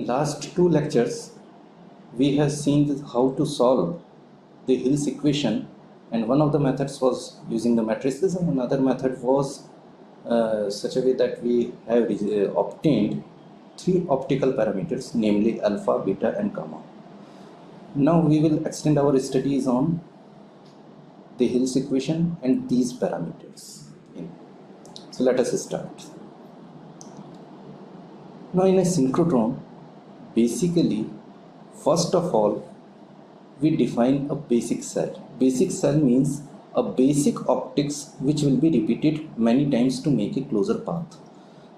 In last two lectures, we have seen how to solve the Hill's equation, and one of the methods was using the matrices, and another method was such a way that we have obtained three optical parameters, namely alpha, beta and gamma. Now we will extend our studies on the Hill's equation and these parameters. So let us start. Now in a synchrotron, basically, first of all, we define a basic cell. Basic cell means a basic optics which will be repeated many times to make a closure path.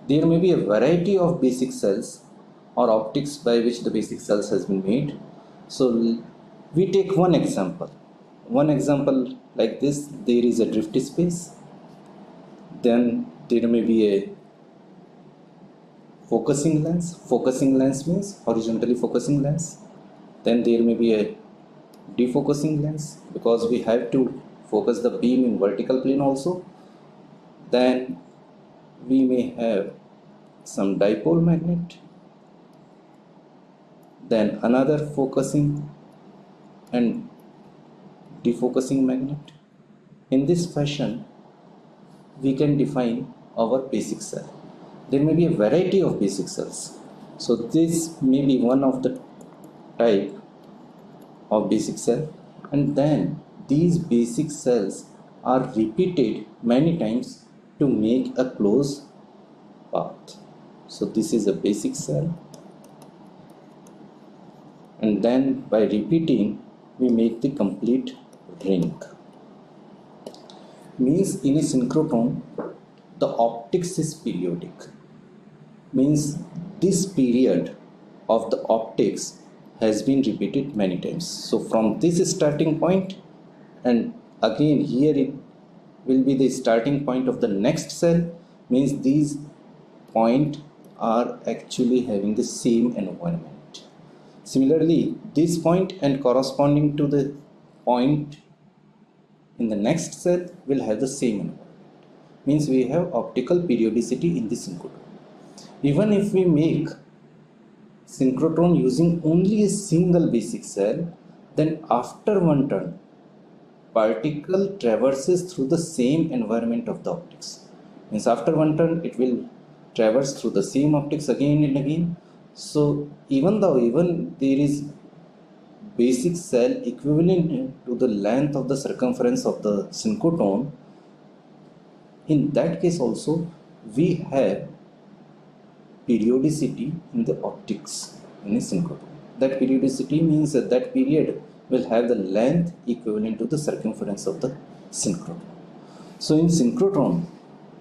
There may be a variety of basic cells or optics by which the basic cells has been made. So we take one example. One example like this, there is a drift space. Then there may be a focusing lens. Focusing lens means horizontally focusing lens. Then there may be a defocusing lens because we have to focus the beam in vertical plane also. Then we may have some dipole magnet. Then another focusing and defocusing magnet. In this fashion, we can define our basic cell. There may be a variety of basic cells. So this may be one of the type of basic cell, and then these basic cells are repeated many times to make a closed path. So this is a basic cell, and then by repeating we make the complete ring. Means in a synchrotron the optics is periodic. Means this period of the optics has been repeated many times. So from this starting point, and again here it will be the starting point of the next cell, means these points are actually having the same environment. Similarly, this point and corresponding to the point in the next cell will have the same environment. Means we have optical periodicity in the synchrotron. Even if we make synchrotron using only a single basic cell, then after one turn, particle traverses through the same environment of the optics. Means after one turn, it will traverse through the same optics again and again. So even there is basic cell equivalent to the length of the circumference of the synchrotron, in that case also we have periodicity in the optics in a synchrotron. That periodicity means that that period will have the length equivalent to the circumference of the synchrotron. So in synchrotron,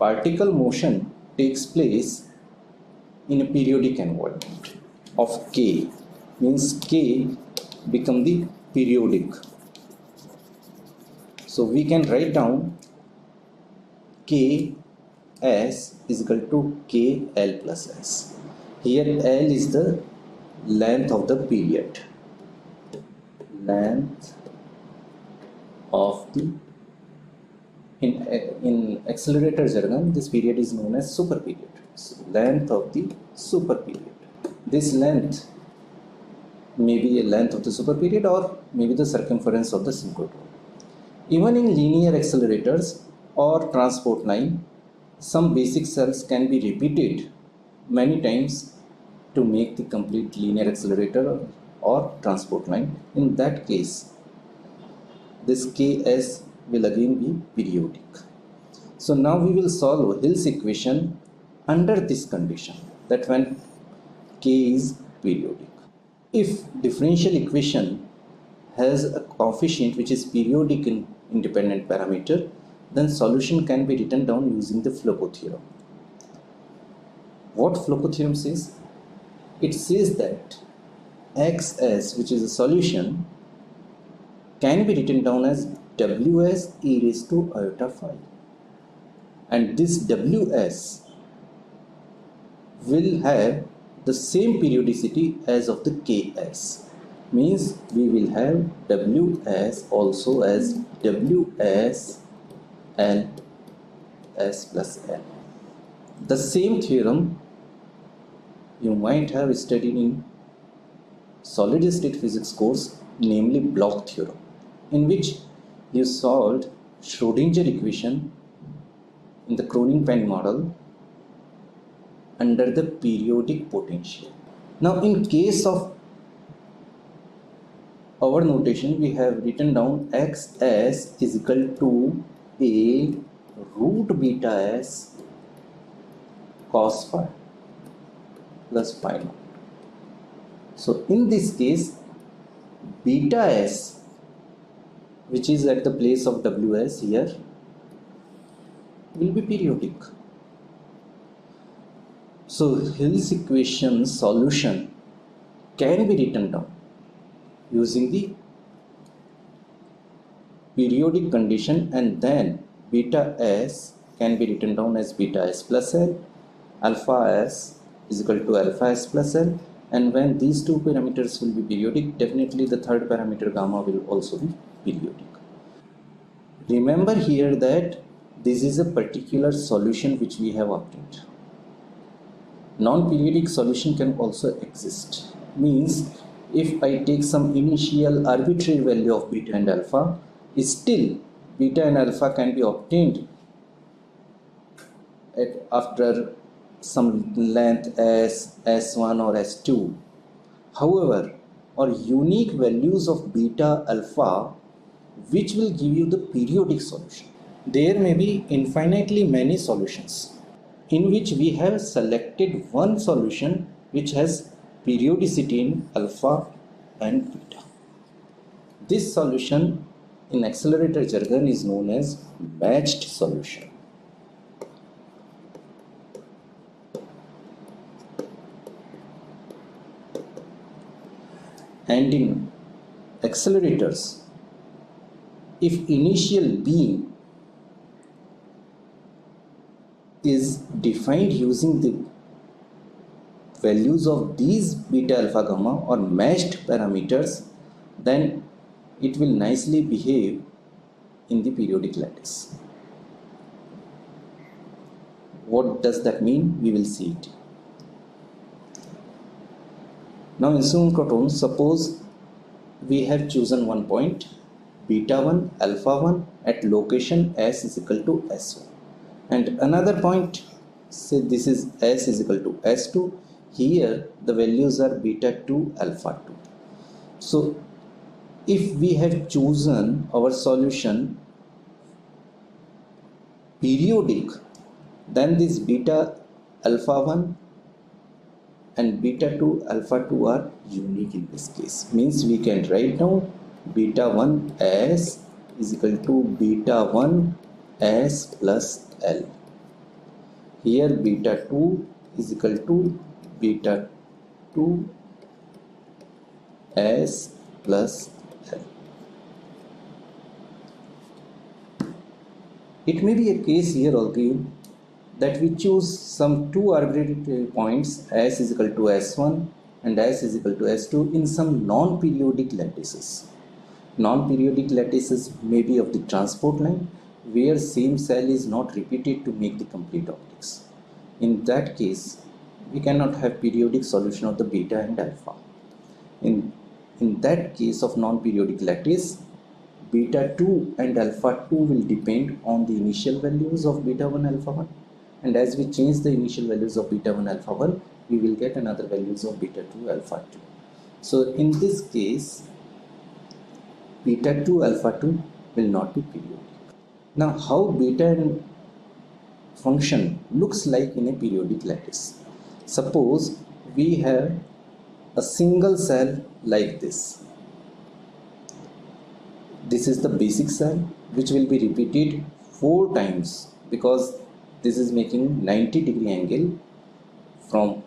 particle motion takes place in a periodic environment of K. Means K become the periodic. So we can write down K S is equal to KL plus S. Here L is the length of the period. Length of the, in accelerator jargon, this period is known as super period. So length of the super period. This length may be a length of the super period or maybe the circumference of the synchrotron. Even in linear accelerators or transport line, some basic cells can be repeated many times to make the complete linear accelerator or transport line. In that case, this Ks will again be periodic. So now we will solve Hill's equation under this condition, that when K is periodic. If differential equation has a coefficient which is periodic in independent parameter, then solution can be written down using the Foucault theorem. What Foucault theorem says? It says that Xs, which is a solution, can be written down as Ws e raised to iota phi. And this Ws will have the same periodicity as of the Ks. Means we will have Ws also as Ws L S plus L. The same theorem you might have studied in solid state physics course, namely Bloch theorem, in which you solved Schrödinger equation in the Kroning-Penne model under the periodic potential. Now in case of our notation, we have written down xs is equal to a root beta s cos phi plus phi naught. So in this case, beta s, which is at the place of ws here, will be periodic. So Hill's equation solution can be written down using the periodic condition, and then beta s can be written down as beta s plus l, alpha s is equal to alpha s plus l, and when these two parameters will be periodic, definitely the third parameter gamma will also be periodic. Remember here that this is a particular solution which we have obtained. Non-periodic solution can also exist. Means if I take some initial arbitrary value of beta and alpha, still beta and alpha can be obtained after some length s, s1 or s2. However, or unique values of beta alpha which will give you the periodic solution. There may be infinitely many solutions in which we have selected one solution which has periodicity in alpha and beta. This solution in accelerator jargon is known as matched solution. And in accelerators, if initial beam is defined using the values of these beta alpha gamma or matched parameters, then it will nicely behave in the periodic lattice. What does that mean? We will see it. Now in synchrotron, suppose we have chosen one point beta 1 alpha 1 at location s is equal to s1, and another point, say this is s is equal to s2. Here the values are beta 2 alpha 2. So if we have chosen our solution periodic, then this beta alpha 1 and beta 2 alpha 2 are unique in this case. Means we can write down beta 1 s is equal to beta 1 s plus l. Here beta 2 is equal to beta 2 s plus l. It may be a case here again that we choose some two arbitrary points s is equal to s1 and s is equal to s2 in some non-periodic lattices. Non-periodic lattices may be of the transport line where same cell is not repeated to make the complete optics. In that case, we cannot have periodic solution of the beta and alpha. In that case of non-periodic lattice, beta 2 and alpha 2 will depend on the initial values of beta 1 alpha 1, and as we change the initial values of beta 1 alpha 1, we will get another values of beta 2 alpha 2. So in this case, beta 2 alpha 2 will not be periodic. Now how beta function looks like in a periodic lattice? Suppose we have a single cell like this. This is the basic cell which will be repeated 4 times because this is making 90-degree angle from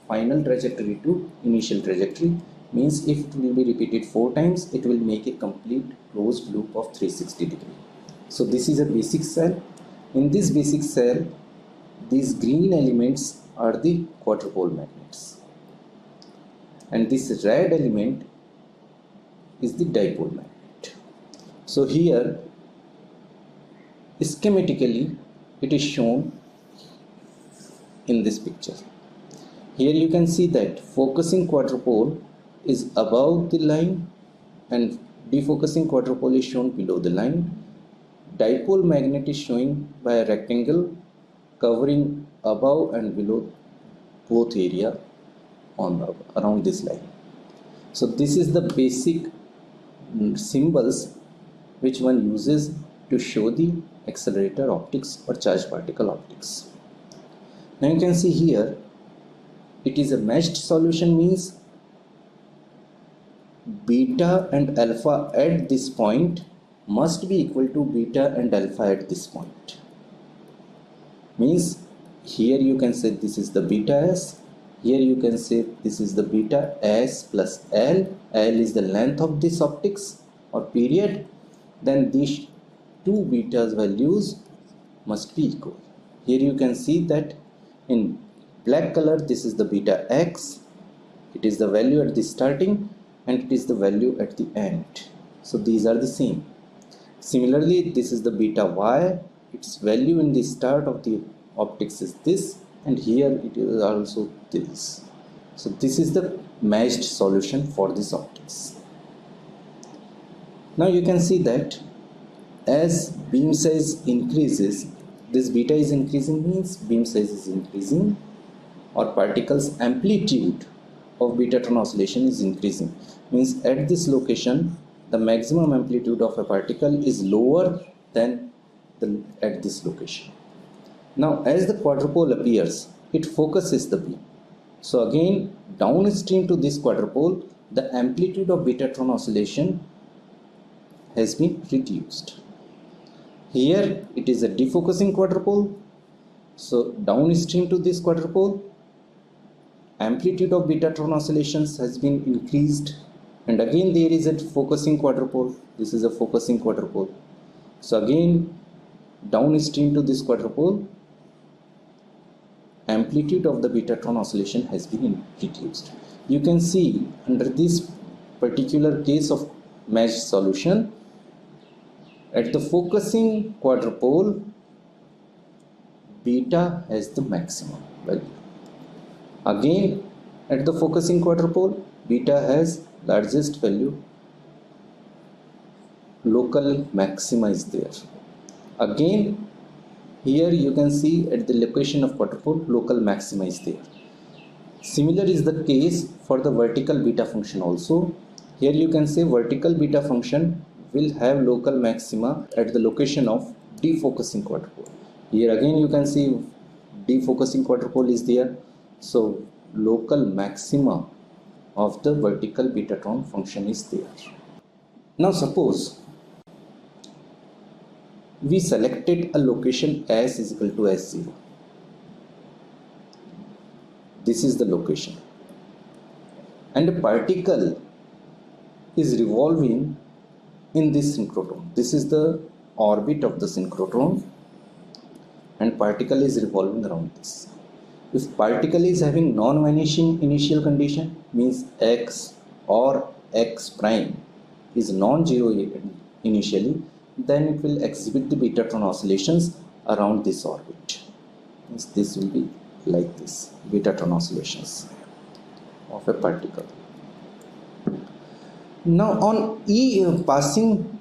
final trajectory to initial trajectory. Means if it will be repeated 4 times, it will make a complete closed loop of 360 degree. So this is a basic cell. In this basic cell, these green elements are the quadrupole magnets, and this red element is the dipole magnet. So here schematically it is shown in this picture. Here you can see that focusing quadrupole is above the line and defocusing quadrupole is shown below the line. Dipole magnet is showing by a rectangle covering above and below both area around this line. So this is the basic symbols which one uses to show the accelerator optics or charged particle optics. Now you can see here it is a meshed solution, means beta and alpha at this point must be equal to beta and alpha at this point. Means here you can say this is the beta s, here you can say this is the beta s plus L. L is the length of this optics or period. Then these two betas values must be equal. Here you can see that in black color this is the beta x, it is the value at the starting and it is the value at the end. So these are the same. Similarly, this is the beta y, its value in the start of the optics is this, and here it is also this. So this is the meshed solution for this optics. Now you can see that as beam size increases, this beta is increasing, means beam size is increasing, or particles amplitude of betatron oscillation is increasing, means at this location the maximum amplitude of a particle is lower than at this location. Now as the quadrupole appears, it focuses the beam. So again downstream to this quadrupole, the amplitude of betatron oscillation has been reduced. Here it is a defocusing quadrupole, so downstream to this quadrupole, amplitude of betatron oscillations has been increased, and again there is a focusing quadrupole. This is a focusing quadrupole. So again downstream to this quadrupole, amplitude of the betatron oscillation has been reduced. You can see under this particular case of meshed solution, at the focusing quadrupole, beta has the maximum value. Again at the focusing quadrupole, beta has largest value, local maxima is there. Again here you can see at the location of quadrupole, local maxima is there. Similar is the case for the vertical beta function also. Here you can say vertical beta function will have local maxima at the location of defocusing quadrupole. Here again you can see defocusing quadrupole is there. So local maxima of the vertical betatron function is there. Now suppose we selected a location s is equal to s0. This is the location, and a particle is revolving in this synchrotron. This is the orbit of the synchrotron, and particle is revolving around this. If particle is having non-vanishing initial condition, means x or x prime is non-zero initially, then it will exhibit the betatron oscillations around this orbit. Means this will be like this, betatron oscillations of a particle. Now on passing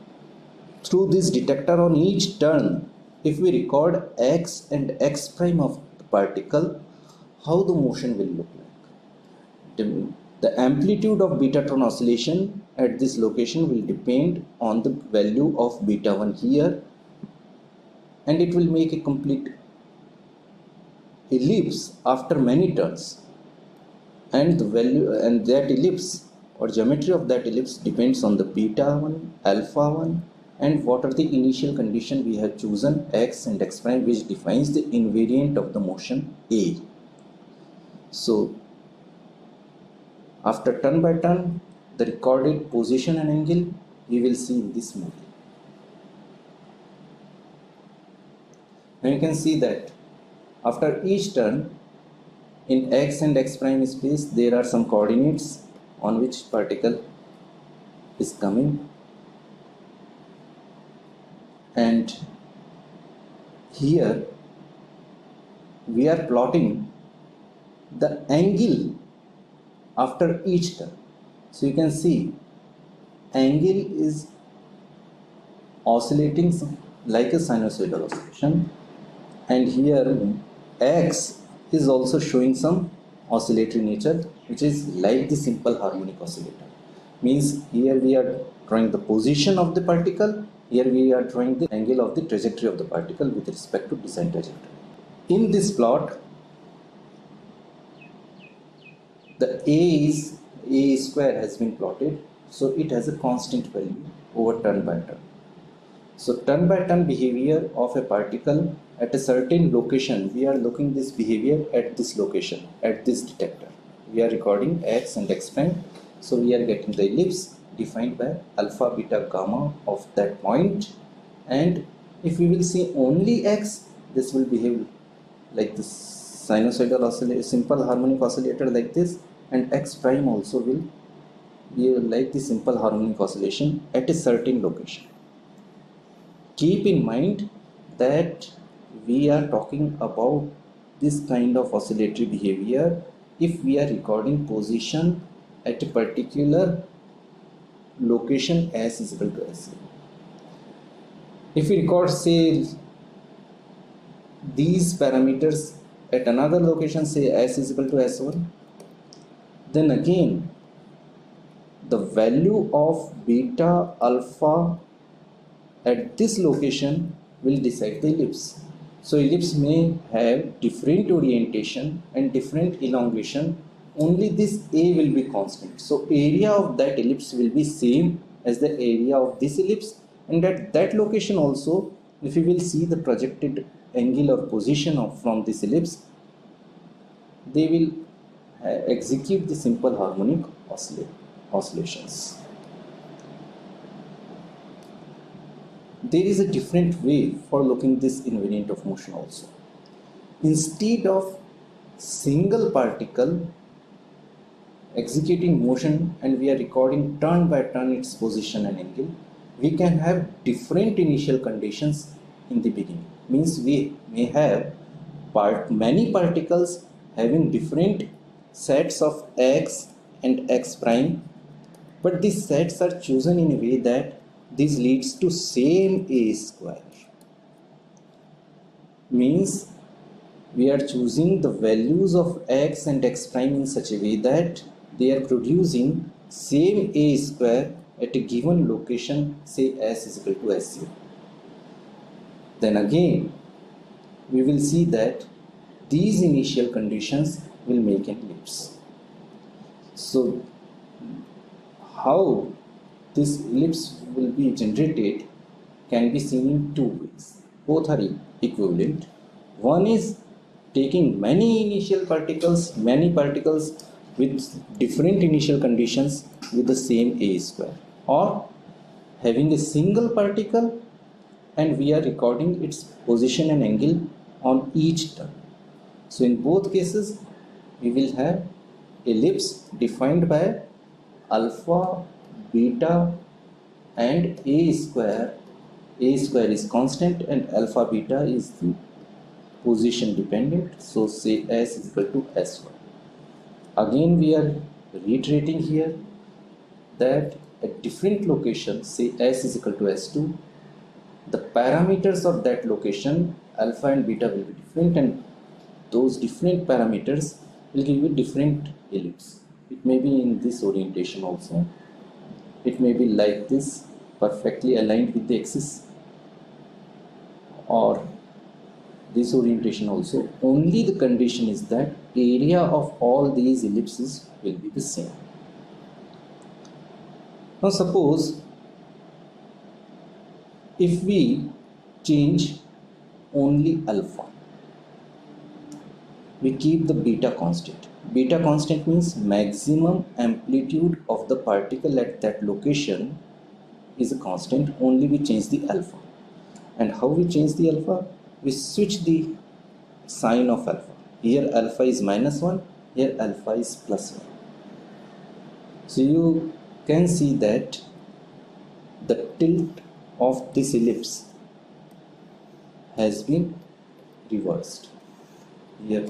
through this detector on each turn, if we record x and x prime of the particle, how the motion will look like. The amplitude of betatron oscillation at this location will depend on the value of beta 1 here, and it will make a complete ellipse after many turns, and the value and that ellipse or geometry of that ellipse depends on the beta 1, alpha 1, and what are the initial condition we have chosen, x and x prime, which defines the invariant of the motion A. So after turn by turn, the recorded position and angle we will see in this movie. Now you can see that after each turn in x and x prime space, there are some coordinates on which particle is coming, and here we are plotting the angle after each turn. So you can see angle is oscillating like a sinusoidal oscillation, and here x is also showing some oscillatory nature, which is like the simple harmonic oscillator. Means here we are drawing the position of the particle, here we are drawing the angle of the trajectory of the particle with respect to design trajectory. In this plot, the A square has been plotted, so it has a constant value over turn by turn. So turn by turn behavior of a particle at a certain location, we are looking this behavior at this location, at this detector. We are recording x and x prime, so we are getting the ellipse defined by alpha, beta, gamma of that point. And if we will see only x, this will behave like this sinusoidal oscillator, simple harmonic oscillator like this, and x prime also will be like the simple harmonic oscillation at a certain location. Keep in mind that we are talking about this kind of oscillatory behavior if we are recording position at a particular location s is equal to s. If we record, say, these parameters at another location, say s is equal to s1, then again the value of beta, alpha at this location will decide the ellipse. So ellipse may have different orientation and different elongation, only this A will be constant. So area of that ellipse will be same as the area of this ellipse, and at that location also, if you will see the projected angle or position of from this ellipse, they will execute the simple harmonic oscillations. There is a different way for looking this invariant of motion also. Instead of single particle executing motion and we are recording turn by turn its position and angle, we can have different initial conditions in the beginning. Means we may have many particles having different sets of x and x prime, but these sets are chosen in a way that this leads to same A square. Means we are choosing the values of x and x prime in such a way that they are producing same A square at a given location, say s is equal to s0. Then again we will see that these initial conditions will make an ellipse. So how this ellipse will be generated can be seen in two ways. Both are equivalent. One is taking many particles with different initial conditions with the same A square, or having a single particle and we are recording its position and angle on each turn. So in both cases we will have ellipse defined by alpha, beta and A square. A square is constant and alpha beta is the position dependent, so say s is equal to s1. Again we are reiterating here that at different locations, say s is equal to s2, the parameters of that location alpha and beta will be different, and those different parameters will give you different ellipse. It may be in this orientation also, it may be like this, perfectly aligned with the axis, or this orientation also. Only the condition is that area of all these ellipses will be the same. Now suppose if we change only alpha, we keep the beta constant. Beta constant means maximum amplitude of the particle at that location is a constant, only we change the alpha. And how we change the alpha? We switch the sign of alpha. Here alpha is -1, here alpha is +1. So you can see that the tilt of this ellipse has been reversed. Here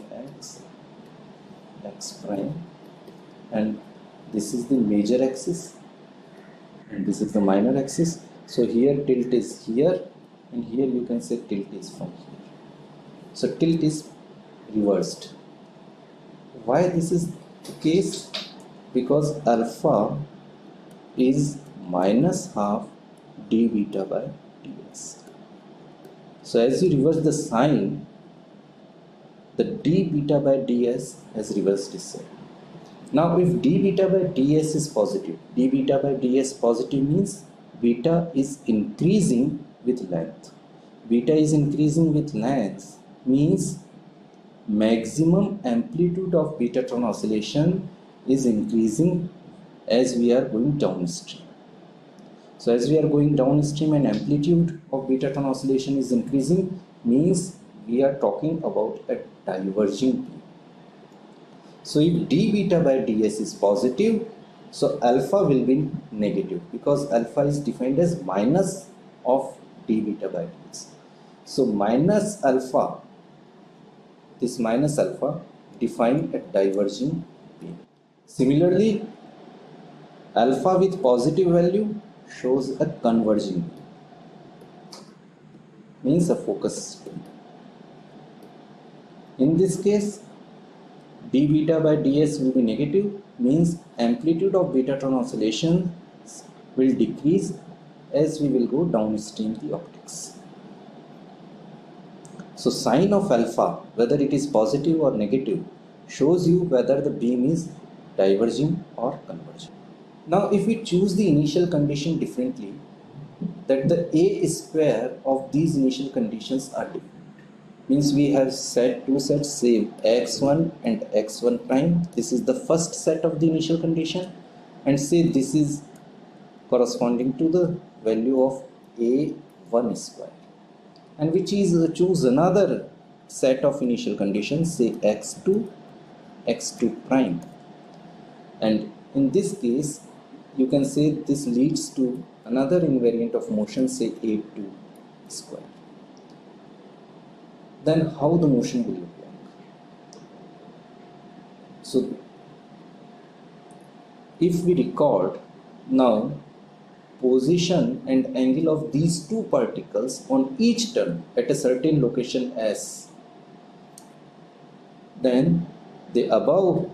x prime, and This is the major axis and this is the minor axis. So here tilt is here, and here you can say tilt is from here. So tilt is reversed. Why this is the case? Because alpha is minus half d beta by ds. So as you reverse the sign, the d beta by ds has reversed itself. Now if d beta by ds is positive, d beta by ds positive means beta is increasing with length. Beta is increasing with length means maximum amplitude of betatron oscillation is increasing as we are going downstream. So as we are going downstream and amplitude of betatron oscillation is increasing means we are talking about a diverging beam. So if d beta by ds is positive, so alpha will be negative because alpha is defined as minus of d beta by ds. So minus alpha, this minus alpha define a diverging beam. Similarly, alpha with positive value shows a converging beam, means a focus beam. In this case, d beta by ds will be negative, means amplitude of betatron oscillation will decrease as we will go downstream the optics. So sign of alpha, whether it is positive or negative, shows you whether the beam is diverging or converging. Now if we choose the initial condition differently, that the A square of these initial conditions are different. Means we have set two sets, say x1 and x1 prime. This is the first set of the initial condition, and say this is corresponding to the value of A1 square. And which is choose another set of initial conditions, say x2, x2 prime. And in this case, you can say this leads to another invariant of motion, say A2 square. Then how the motion will look like? So if we record now position and angle of these two particles on each turn at a certain location S, then the above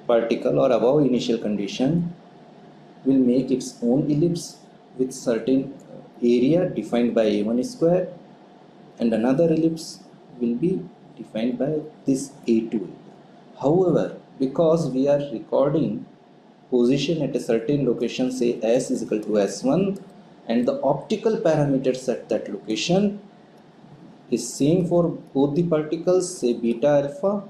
particle or above initial condition will make its own ellipse with certain area defined by A1 square, and another ellipse will be defined by this A2. However, because we are recording position at a certain location, say S is equal to S1, and the optical parameters at that location is same for both the particles, say beta alpha.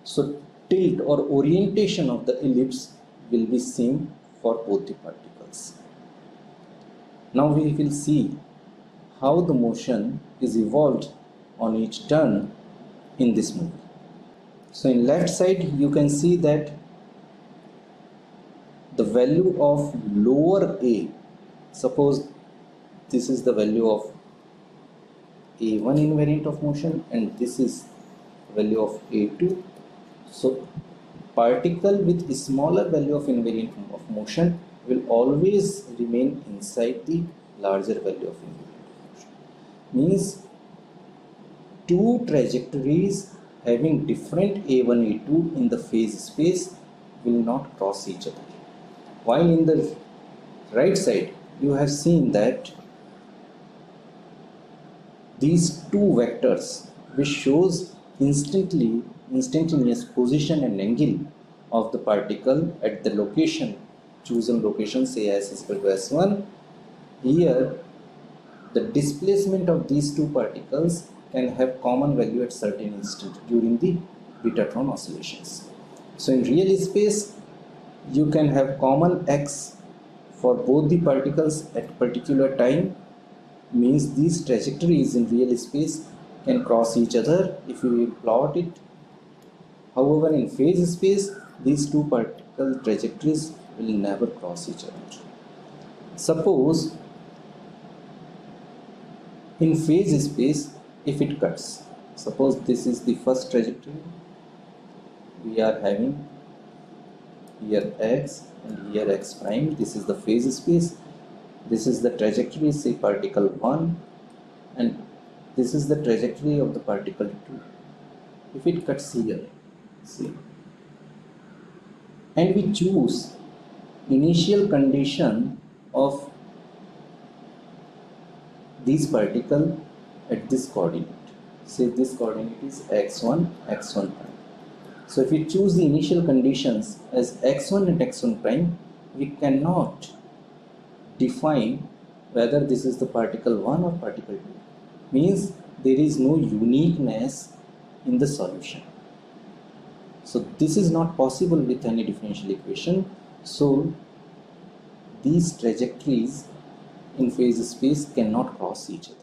So tilt or orientation of the ellipse will be same for both the particles. Now we will see how the motion is evolved on each turn in this movie. So in left side you can see that the value of lower A, suppose this is the value of A1 invariant of motion and this is value of A2. So particle with smaller value of invariant of motion will always remain inside the larger value of invariant of motion. Means two trajectories having different A1, A2 in the phase space will not cross each other. While in the right side you have seen that these two vectors, which shows instantaneous position and angle of the particle at the location, chosen location, say S is equal to S1. Here the displacement of these two particles can have common value at certain instant during the betatron oscillations. So in real space you can have common x for both the particles at particular time, means these trajectories in real space can cross each other if we will plot it. However, in phase space these two particle trajectories will never cross each other. Suppose in phase space, if it cuts, suppose this is the first trajectory we are having, here x and here x prime. This is the phase space. This is the trajectory, say particle 1, and this is the trajectory of the particle 2. If it cuts here, see, and we choose initial condition of this particle at this coordinate, say this coordinate is x1, x1 prime. So if we choose the initial conditions as x1 and x1 prime, we cannot define whether this is the particle 1 or particle 2. Means there is no uniqueness in the solution. So this is not possible with any differential equation. So these trajectories in phase space cannot cross each other.